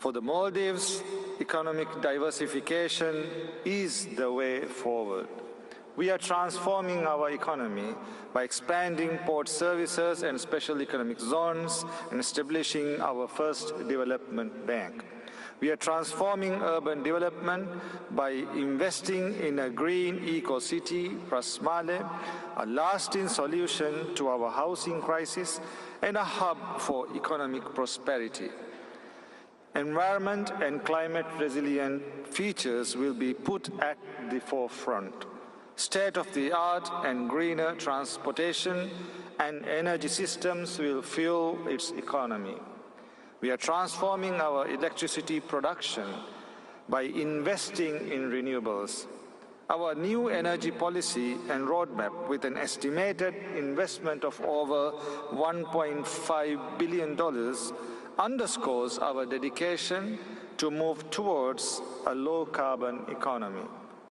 For the Maldives, economic diversification is the way forward. We are transforming our economy by expanding port services and special economic zones and establishing our first development bank. We are transforming urban development by investing in a green eco-city, Ras Malé, a lasting solution to our housing crisis and a hub for economic prosperity. Environment and climate resilient features will be put at the forefront. State-of-the-art and greener transportation and energy systems will fuel its economy. We are transforming our electricity production by investing in renewables. Our new energy policy and roadmap, with an estimated investment of over $1.5 billion, underscores our dedication to move towards a low-carbon economy.